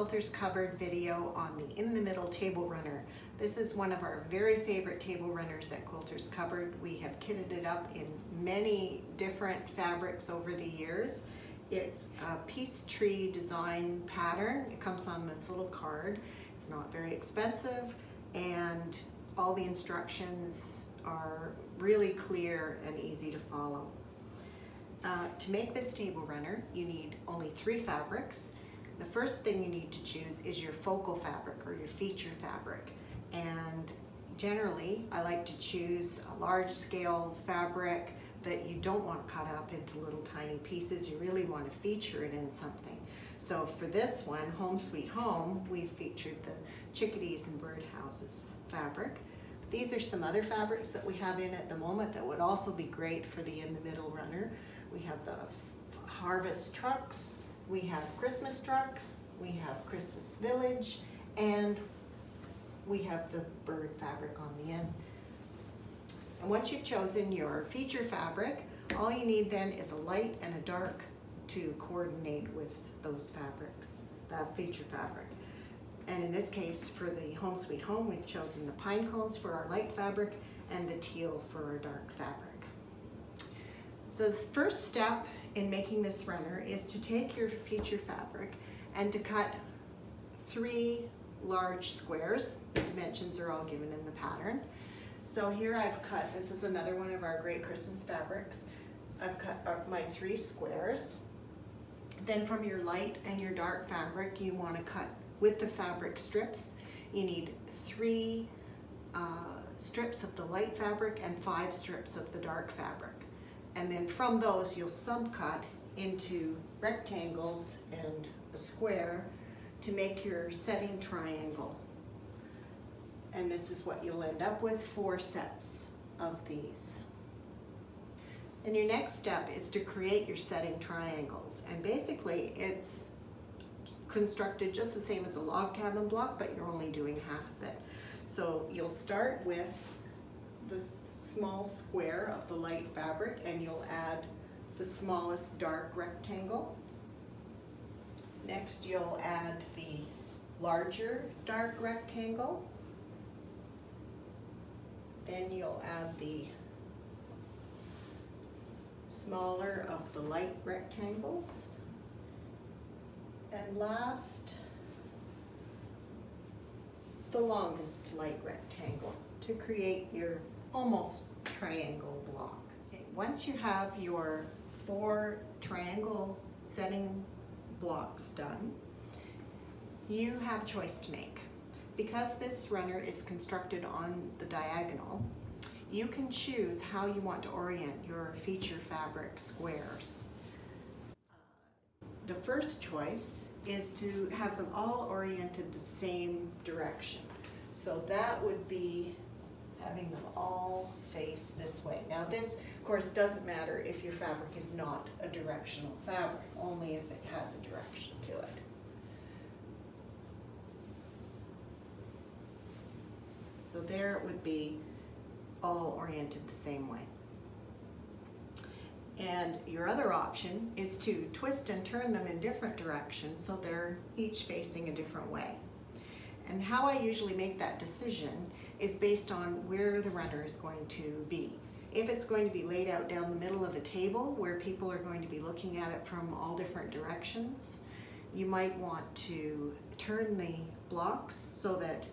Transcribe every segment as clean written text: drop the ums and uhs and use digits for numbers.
Quilters Cupboard video on the in the middle table runner. This is one of our very favorite table runners at Quilters Cupboard. We have kitted it up in many different fabrics over the years. It's a peace tree design pattern. It comes on this little card. It's not very expensive, and all the instructions are really clear and easy to follow. To make this table runner, you need only 3 fabrics. The first thing you need to choose is your focal fabric or your feature fabric. And generally, I like to choose a large scale fabric that you don't want cut up into little tiny pieces. You really want to feature it in something. So for this one, Home Sweet Home, we featured the chickadees and birdhouses fabric. These are some other fabrics that we have in at the moment that would also be great for the in the middle runner. We have the harvest trucks, we have Christmas trucks, we have Christmas village, and we have the bird fabric on the end. And once you've chosen your feature fabric, all you need then is a light and a dark to coordinate with those fabrics, that feature fabric. And in this case, for the Home Sweet Home, we've chosen the pine cones for our light fabric and the teal for our dark fabric. So the first step in making this runner is to take your feature fabric and to cut 3 large squares. The dimensions are all given in the pattern. So here I've cut, this is another one of our great Christmas fabrics. I've cut up my 3 squares. Then from your light and your dark fabric, you want to cut with the fabric strips. You need 3 strips of the light fabric and 5 strips of the dark fabric. And then from those, you'll subcut into rectangles and a square to make your setting triangle. And this is what you'll end up with, 4 sets of these. And your next step is to create your setting triangles. And basically, it's constructed just the same as a log cabin block, but you're only doing half of it. So you'll start with the small square of the light fabric, and you'll add the smallest dark rectangle. Next, you'll add the larger dark rectangle. Then you'll add the smaller of the light rectangles. And last, the longest light rectangle to create your almost triangle block. Okay, once you have your 4 triangle setting blocks done, you have a choice to make. Because this runner is constructed on the diagonal, you can choose how you want to orient your feature fabric squares. The first choice is to have them all oriented the same direction. So that would be having them all face this way. Now this, of course, doesn't matter if your fabric is not a directional fabric, only if it has a direction to it. So there it would be all oriented the same way. And your other option is to twist and turn them in different directions so they're each facing a different way. And how I usually make that decision is based on where the runner is going to be. If it's going to be laid out down the middle of a table where people are going to be looking at it from all different directions, you might want to turn the blocks so that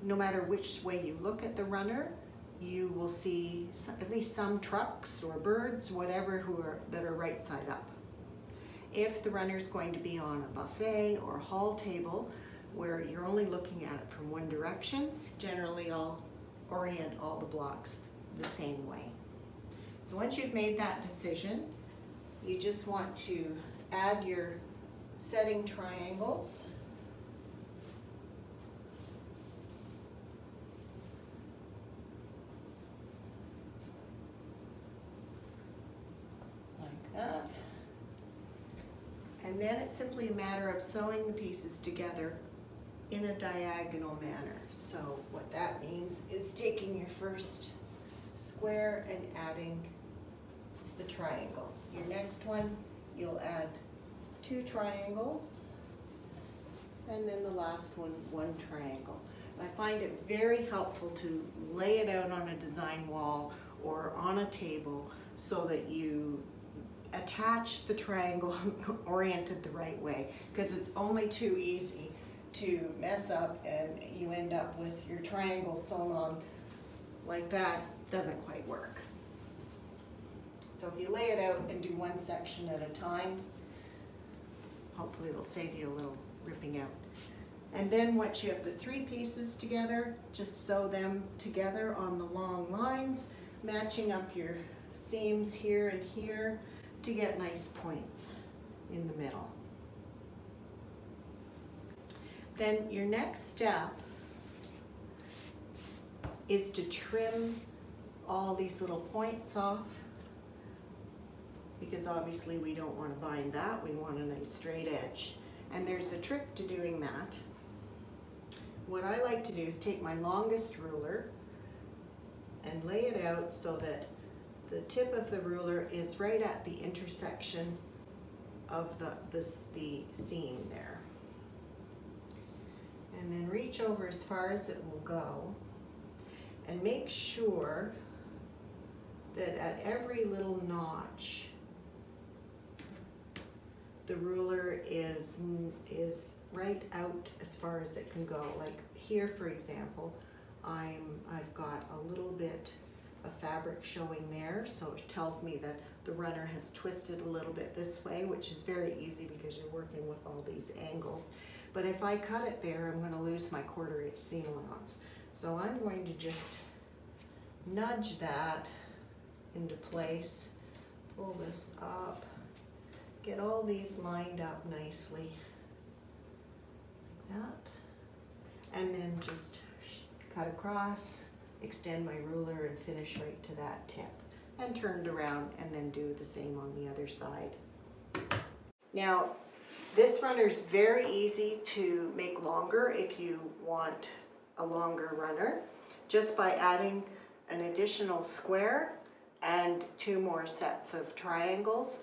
no matter which way you look at the runner, you will see at least some trucks or birds, whatever, that are right side up. If the runner is going to be on a buffet or hall table where you're only looking at it from one direction, generally I'll orient all the blocks the same way. So once you've made that decision, you just want to add your setting triangles. That. And then it's simply a matter of sewing the pieces together in a diagonal manner. So what that means is taking your first square and adding the triangle. Your next one, you'll add 2 triangles, and then the last one, one triangle. I find it very helpful to lay it out on a design wall or on a table so that you attach the triangle oriented the right way, because it's only too easy to mess up and you end up with your triangle sewn on like that. Doesn't quite work. So if you lay it out and do one section at a time, hopefully it'll save you a little ripping out. And then once you have the three pieces together, just sew them together on the long lines, matching up your seams here and here to get nice points in the middle. Then your next step is to trim all these little points off, because obviously we don't want to bind that, we want a nice straight edge. And there's a trick to doing that. What I like to do is take my longest ruler and lay it out so that the tip of the ruler is right at the intersection of the seam there. And then reach over as far as it will go, and make sure that at every little notch the ruler is right out as far as it can go. Like here, for example, I've got a little bit of fabric showing there, so it tells me that the runner has twisted a little bit this way, which is very easy because you're working with all these angles. But if I cut it there, I'm going to lose my 1/4 inch seam allowance. So I'm going to just nudge that into place, pull this up, get all these lined up nicely like that, and then just cut across, extend my ruler and finish right to that tip, and turned around, and then do the same on the other side. Now this runner is very easy to make longer if you want a longer runner, just by adding an additional square and 2 more sets of triangles.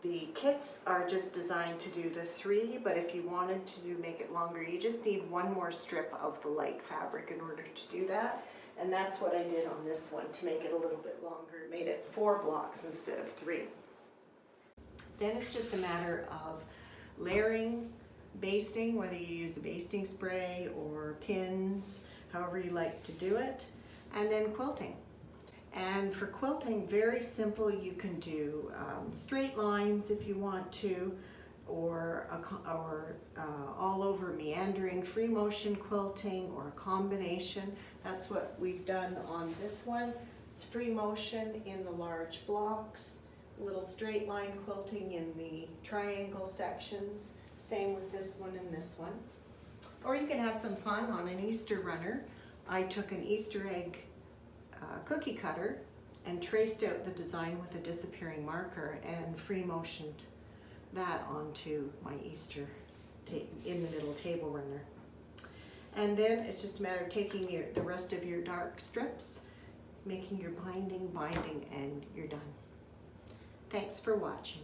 The kits are just designed to do the 3, but if you wanted to make it longer, you just need 1 more strip of the light fabric in order to do that. And that's what I did on this one to make it a little bit longer. Made it 4 blocks instead of 3. Then it's just a matter of layering, basting, whether you use a basting spray or pins, however you like to do it, and then quilting. And for quilting, very simple. You can do straight lines if you want to, or all over meandering free motion quilting, or a combination. That's what we've done on this one. It's free motion in the large blocks, a little straight line quilting in the triangle sections. Same with this one and this one. Or you can have some fun on an Easter runner. I took an Easter egg cookie cutter and traced out the design with a disappearing marker and free motioned that onto my Easter in the middle table runner. And then it's just a matter of taking the rest of your dark strips, making your binding, and you're done. Thanks for watching.